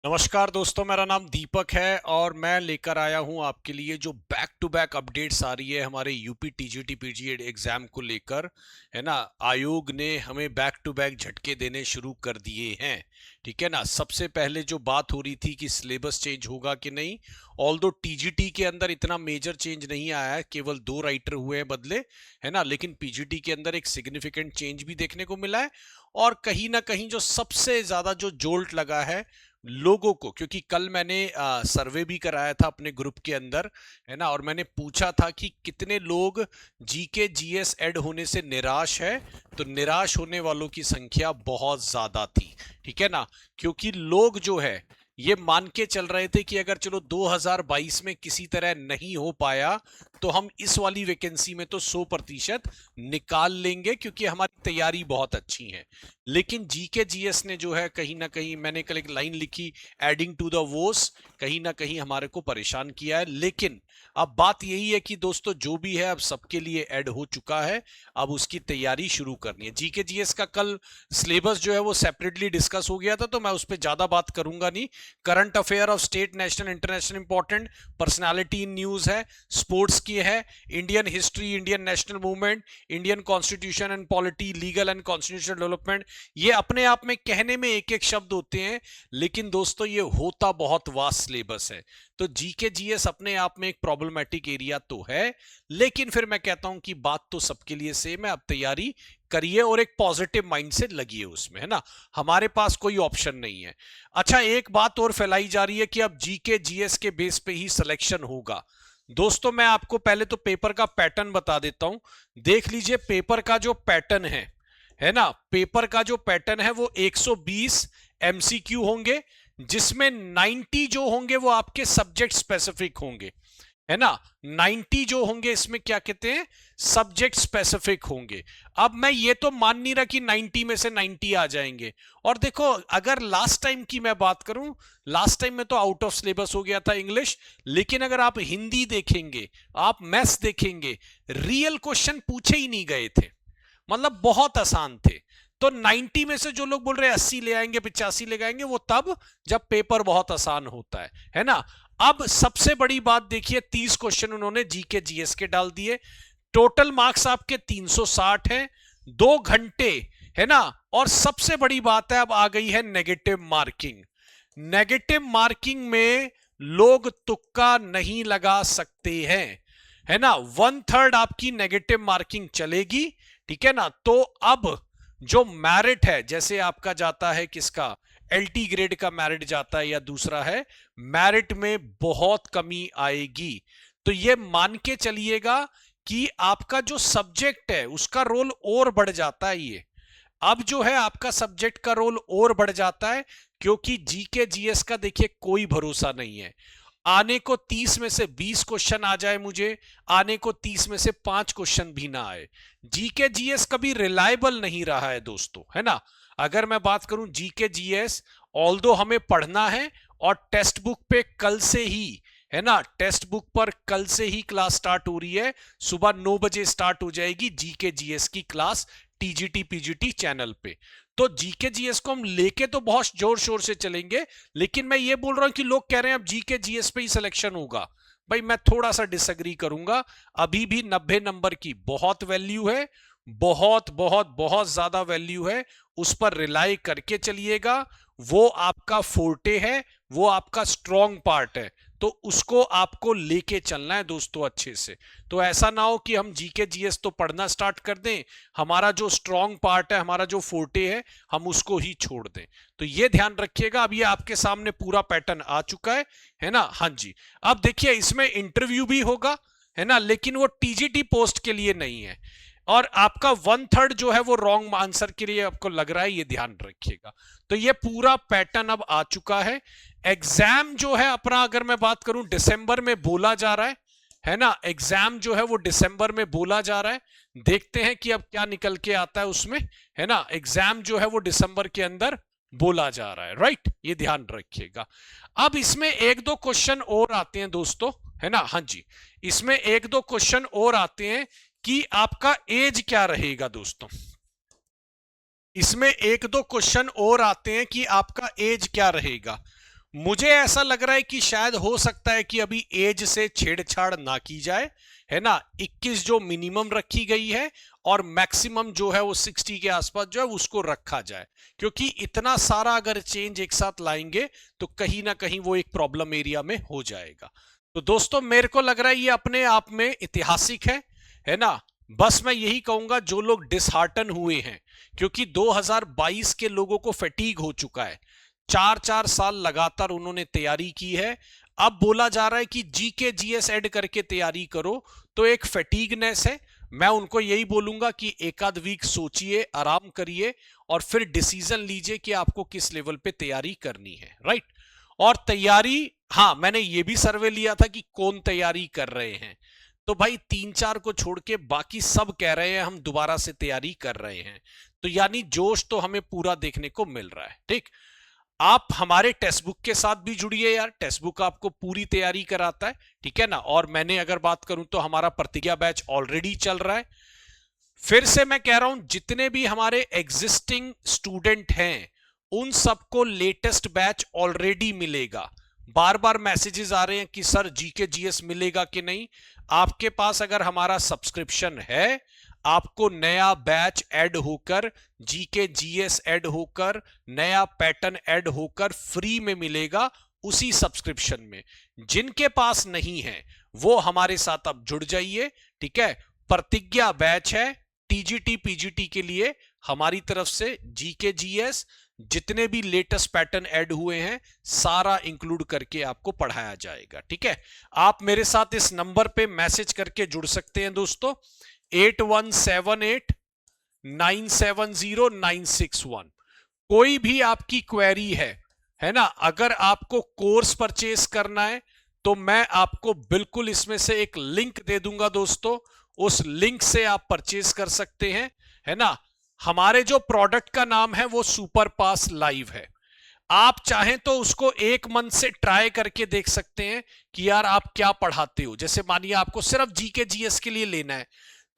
नमस्कार दोस्तों, मेरा नाम दीपक है और मैं लेकर आया हूं आपके लिए जो बैक टू बैक अपडेट्स आ रही है हमारे यूपी टीजीटी पीजी एग्जाम को लेकर। है ना, आयोग ने हमें बैक टू बैक झटके देने शुरू कर दिए हैं। ठीक है ना। सबसे पहले जो बात हो रही थी कि सिलेबस चेंज होगा कि नहीं, ऑल्दो टीजीटी के अंदर इतना मेजर चेंज नहीं आया है, केवल 2 राइटर हुए हैं बदले। है ना, लेकिन पीजीटी के अंदर एक सिग्निफिकेंट चेंज भी देखने को मिला है। और कहीं ना कहीं जो सबसे ज्यादा जो जोल्ट लगा है लोगों को, क्योंकि कल मैंने सर्वे भी कराया था अपने ग्रुप के अंदर। है ना, और मैंने पूछा था कि कितने लोग जीके जीएस ऐड होने से निराश है। तो निराश होने वालों की संख्या बहुत ज्यादा थी। ठीक है ना, क्योंकि लोग जो है ये मान के चल रहे थे कि अगर चलो 2022 में किसी तरह नहीं हो पाया तो हम इस वाली वैकेंसी में तो 100% निकाल लेंगे, क्योंकि हमारी तैयारी बहुत अच्छी है। लेकिन जीके जीएस ने जो है कहीं ना कहीं, मैंने कल एक लाइन लिखी, एडिंग टू द वोस, कहीं ना कहीं हमारे को परेशान किया है। लेकिन अब बात यही है कि दोस्तों जो भी है अब सबके लिए ऐड हो चुका है, अब उसकी तैयारी शुरू करनी है। जीके जीएस का कल सिलेबस जो है वो सेपरेटली डिस्कस हो गया था, तो मैं उस पर ज्यादा बात करूंगा नहीं। Current affair of state, national, international important, personality in news है, स्पोर्ट्स की है, Indian history, Indian national movement, Indian constitution and polity, legal and constitutional development. ये अपने आप में कहने में एक एक शब्द होते हैं, लेकिन दोस्तों ये होता बहुत वास्ट सिलेबस है। तो जीके जीएस अपने आप में एक प्रॉब्लमेटिक एरिया तो है, लेकिन फिर मैं कहता हूं कि बात तो सबके लिए सेम है। अब तैयारी करिए और एक पॉजिटिव माइंड से लगिए उसमें। है ना, हमारे पास कोई ऑप्शन नहीं है। अच्छा, एक बात और फैलाई जा रही है कि अब जीके जीएस के बेस पे ही सिलेक्शन होगा। दोस्तों मैं आपको पहले तो पेपर का पैटर्न बता देता हूं। देख लीजिए पेपर का जो पैटर्न है ना, पेपर का जो पैटर्न है वो 120 एमसीक्यू होंगे, जिसमें 90 जो होंगे वो आपके सब्जेक्ट स्पेसिफिक होंगे। है ना, 90 जो होंगे इसमें क्या कहते हैं, सब्जेक्ट स्पेसिफिक होंगे। अब मैं ये तो मान नहीं रहा कि 90 में से 90 आ जाएंगे। और देखो, अगर लास्ट टाइम की मैं बात करूं, लास्ट टाइम में तो आउट ऑफ सिलेबस हो गया था इंग्लिश, लेकिन अगर आप हिंदी देखेंगे, आप मैथ्स देखेंगे, रियल क्वेश्चन पूछे ही नहीं गए थे, मतलब बहुत आसान थे। तो 90 में से जो लोग बोल रहे हैं 80 ले आएंगे, 85 ले आएंगे, वो तब जब पेपर बहुत आसान होता है ना। अब सबसे बड़ी बात देखिए, 30 क्वेश्चन उन्होंने जीके जीएस के डाल दिए। टोटल मार्क्स आपके 360 हैं, 2 घंटे। है ना, और सबसे बड़ी बात है अब आ गई है नेगेटिव मार्किंग। नेगेटिव मार्किंग में लोग तुक्का नहीं लगा सकते हैं। है ना, 1/3 आपकी नेगेटिव मार्किंग चलेगी। ठीक है ना, तो अब जो मैरिट है, जैसे आपका जाता है किसका, एलटी ग्रेड का मैरिट जाता है, या दूसरा है, मैरिट में बहुत कमी आएगी। तो ये मान के चलिएगा कि आपका जो सब्जेक्ट है उसका रोल और बढ़ जाता है। ये अब जो है आपका सब्जेक्ट का रोल और बढ़ जाता है, क्योंकि जीके जीएस का देखिए कोई भरोसा नहीं है। आने को 30 में से 20 क्वेश्चन आ जाए मुझे, आने को 30 में से 5 क्वेश्चन भी ना आए। जीके जीएस कभी रिलायबल नहीं रहा है दोस्तों। है ना, अगर मैं बात करूं जीके जीएस, ऑल्दो हमें पढ़ना है और टेक्स्ट बुक पे कल से ही, है ना, टेक्स्ट बुक पर कल से ही क्लास स्टार्ट हो रही है। सुबह 9 बजे स्टार्ट हो जाएगी जीके जीएस की क्लास टीजीटी पीजीटी चैनल पे। तो जीके जीएस को हम लेके तो बहुत जोर शोर से चलेंगे, लेकिन मैं ये बोल रहा हूं कि लोग कह रहे हैं अब जीके जीएस पे ही सिलेक्शन होगा। भाई मैं थोड़ा सा डिसएग्री करूंगा। अभी भी 90 नंबर की बहुत वैल्यू है, बहुत बहुत बहुत ज्यादा वैल्यू है। उस पर रिलाई करके चलिएगा, वो आपका फोर्टे है, वो आपका स्ट्रॉन्ग पार्ट है, तो उसको आपको लेके चलना है दोस्तों अच्छे से। तो ऐसा ना हो कि हम जीके जीएस तो पढ़ना स्टार्ट कर दें, हमारा जो स्ट्रॉन्ग पार्ट है, हमारा जो फोर्टे है, हम उसको ही छोड़ दें। तो ये ध्यान रखिएगा। अब ये आपके सामने पूरा पैटर्न आ चुका है ना। हाँ जी, अब देखिए इसमें इंटरव्यू भी होगा, है ना, लेकिन वो टीजीटी पोस्ट के लिए नहीं है। और आपका 1/3 जो है वो रॉन्ग आंसर के लिए आपको लग रहा है, ये ध्यान रखिएगा। तो ये पूरा पैटर्न अब आ चुका है। एग्जाम जो है अपना, अगर मैं बात करूं, दिसंबर में बोला जा रहा है ना, एग्जाम जो है वो दिसंबर में बोला जा रहा है। देखते हैं कि अब क्या निकल के आता है उसमें। है ना, एग्जाम जो है वो दिसंबर के अंदर बोला जा रहा है, राइट, ये ध्यान रखिएगा। अब इसमें एक दो क्वेश्चन और आते हैं दोस्तों, है ना। हाँ जी, इसमें एक दो क्वेश्चन और आते हैं कि आपका एज क्या रहेगा दोस्तों। इसमें एक दो क्वेश्चन और आते हैं कि आपका एज क्या रहेगा। मुझे ऐसा लग रहा है कि शायद हो सकता है कि अभी एज से छेड़छाड़ ना की जाए, है ना। 21 जो मिनिमम रखी गई है और मैक्सिमम जो है वो 60 के आसपास जो है उसको रखा जाए, क्योंकि इतना सारा अगर चेंज एक साथ लाएंगे तो कहीं ना कहीं वो एक प्रॉब्लम एरिया में हो जाएगा। तो दोस्तों मेरे को लग रहा है ये अपने आप में ऐतिहासिक है ना। बस मैं यही कहूंगा जो लोग डिसहार्टन हुए हैं, क्योंकि 2022 के लोगों को फैटीग हो चुका है, 4-4 साल लगातार उन्होंने तैयारी की है, अब बोला जा रहा है कि जीके जीएस ऐड करके तैयारी करो, तो एक फैटीगनेस है। मैं उनको यही बोलूंगा कि एक आध वीक सोचिए, आराम करिए और फिर डिसीजन लीजिए कि आपको किस लेवल पे तैयारी करनी है, राइट। और तैयारी, हाँ मैंने ये भी सर्वे लिया था कि कौन तैयारी कर रहे हैं, तो भाई 3-4 को छोड़ के बाकी सब कह रहे हैं हम दोबारा से तैयारी कर रहे हैं, तो यानी जोश तो हमें पूरा देखने को मिल रहा है, ठीक। आप हमारे टेक्स्ट बुक के साथ भी जुड़िए यार, टेक्स्ट बुक आपको पूरी तैयारी कराता है, ठीक है ना। और मैंने अगर बात करूं तो हमारा प्रतिज्ञा बैच ऑलरेडी चल रहा है। फिर से मैं कह रहा हूं, जितने भी हमारे एग्जिस्टिंग स्टूडेंट हैं उन सबको लेटेस्ट बैच ऑलरेडी मिलेगा। बार बार मैसेजेस आ रहे हैं कि सर जीके जीएस मिलेगा कि नहीं। आपके पास अगर हमारा सब्सक्रिप्शन है, आपको नया बैच ऐड होकर, जीके जीएस ऐड होकर, नया पैटर्न ऐड होकर फ्री में मिलेगा उसी सब्सक्रिप्शन में। जिनके पास नहीं है वो हमारे साथ अब जुड़ जाइए, ठीक है। प्रतिज्ञा बैच है टीजीटी पीजीटी के लिए, हमारी तरफ से जीके जीएस जितने भी लेटेस्ट पैटर्न ऐड हुए हैं सारा इंक्लूड करके आपको पढ़ाया जाएगा, ठीक है। आप मेरे साथ इस नंबर पे मैसेज करके जुड़ सकते हैं दोस्तों, 8178970961। कोई भी आपकी क्वेरी है ना। अगर आपको कोर्स परचेस करना है तो मैं आपको बिल्कुल इसमें से एक लिंक दे दूंगा दोस्तों, उस लिंक से आप परचेस कर सकते हैं, है ना। हमारे जो प्रोडक्ट का नाम है वो सुपर पास लाइव है। आप चाहें तो उसको 1 मंथ से ट्राई करके देख सकते हैं कि यार आप क्या पढ़ाते हो। जैसे मानिए आपको सिर्फ जीके जीएस के लिए लेना है,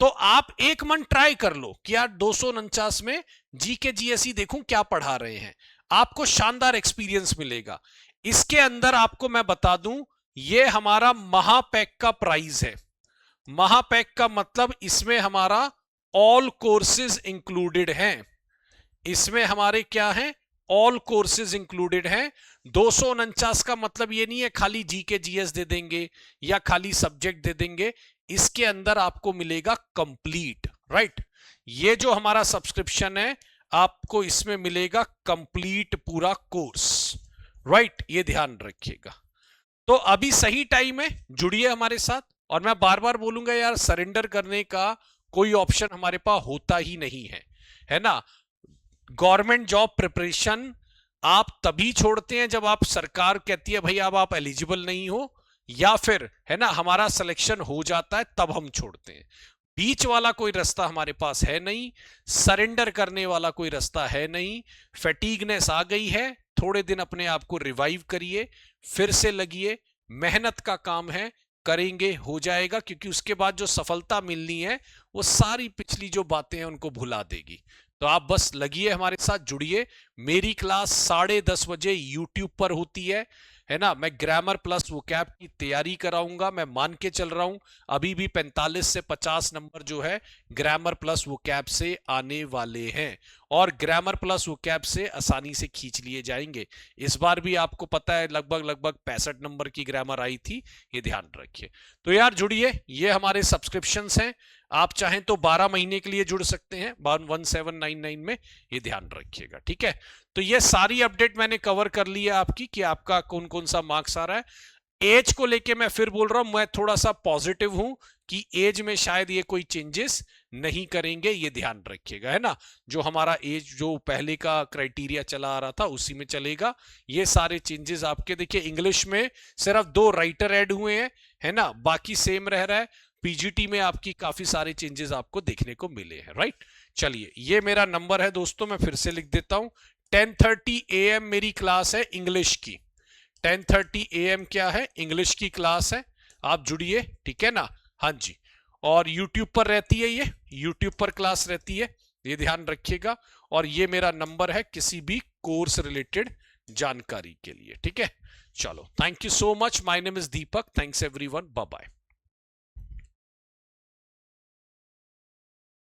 तो आप 1 मंथ ट्राई कर लो कि यार 249 में जीके जीएस ही देखूं क्या पढ़ा रहे हैं, आपको शानदार एक्सपीरियंस मिलेगा। इसके अंदर आपको मैं बता दूं, ये हमारा महापैक का प्राइस है। महापैक का मतलब इसमें हमारा ऑल कोर्सेज इंक्लूडेड हैं। इसमें हमारे क्या हैं, ऑल कोर्सेज इंक्लूडेड हैं। 249 का मतलब ये नहीं है खाली जीके जीएस दे देंगे या खाली सब्जेक्ट दे देंगे, इसके अंदर आपको मिलेगा कंप्लीट, राइट। ये जो हमारा सब्सक्रिप्शन है आपको इसमें मिलेगा कंप्लीट पूरा कोर्स, राइट। ये ध्यान रखिएगा। तो अभी सही टाइम है, जुड़िए हमारे साथ। और मैं बार बार बोलूंगा यार, सरेंडर करने का कोई ऑप्शन हमारे पास होता ही नहीं है ना। गवर्नमेंट जॉब प्रिपरेशन आप तभी छोड़ते हैं जब आप, सरकार कहती है भाई अब आप एलिजिबल नहीं हो, या फिर है ना हमारा सिलेक्शन हो जाता है तब हम छोड़ते हैं। बीच वाला कोई रास्ता हमारे पास है नहीं, सरेंडर करने वाला कोई रास्ता है नहीं। फैटीगनेस आ गई है, थोड़े दिन अपने आप को रिवाइव करिए, फिर से लगिए, मेहनत का काम है, करेंगे हो जाएगा, क्योंकि उसके बाद जो सफलता मिलनी है वो सारी पिछली जो बातें हैं उनको भुला देगी। तो आप बस लगिए हमारे साथ, जुड़िए। मेरी क्लास 10:30 बजे यूट्यूब पर होती है ना। मैं ग्रामर प्लस वोकैब की तैयारी कराऊंगा, मैं मान के चल रहा हूं अभी भी 45 से 50 नंबर जो है ग्रामर प्लस वोकैब से आने वाले हैं, और ग्रामर प्लस वोकैब से आसानी से खींच लिए जाएंगे। इस बार भी आपको पता है लगभग 65 नंबर की ग्रामर आई थी, ये ध्यान रखिए। तो यार जुड़िए, ये हमारे सब्सक्रिप्शंस हैं, आप चाहें तो 12 महीने के लिए जुड़ सकते हैं 1799 में, ये ध्यान रखिएगा, ठीक है। तो ये सारी अपडेट मैंने कवर कर ली है आपकी कि आपका कौन कौन सा मार्क्स आ रहा है। एज को लेके मैं फिर बोल रहा हूं, मैं थोड़ा सा पॉजिटिव हूं कि एज में शायद ये कोई चेंजेस नहीं करेंगे, ये ध्यान रखिएगा, है ना। जो हमारा एज जो पहले का क्राइटेरिया चला आ रहा था उसी में चलेगा। ये सारे चेंजेस आपके देखिए, इंग्लिश में सिर्फ 2 राइटर ऐड हुए हैं, है ना, बाकी सेम रह रहा है। पीजीटी में आपकी काफी सारे चेंजेस आपको देखने को मिले हैं, राइट। चलिए, ये मेरा नंबर है दोस्तों, मैं फिर से लिख देता हूं। 10:30 AM मेरी क्लास है इंग्लिश की। 10:30 AM क्या है, इंग्लिश की क्लास है। आप जुड़िए, ठीक है ना। हाँ जी। और यूट्यूब पर रहती है, ये यूट्यूब पर क्लास रहती है, ये ध्यान रखिएगा। और ये मेरा नंबर है किसी भी कोर्स रिलेटेड जानकारी के लिए, ठीक है। चलो, thank you so much, my name is Deepak, thanks everyone, bye bye.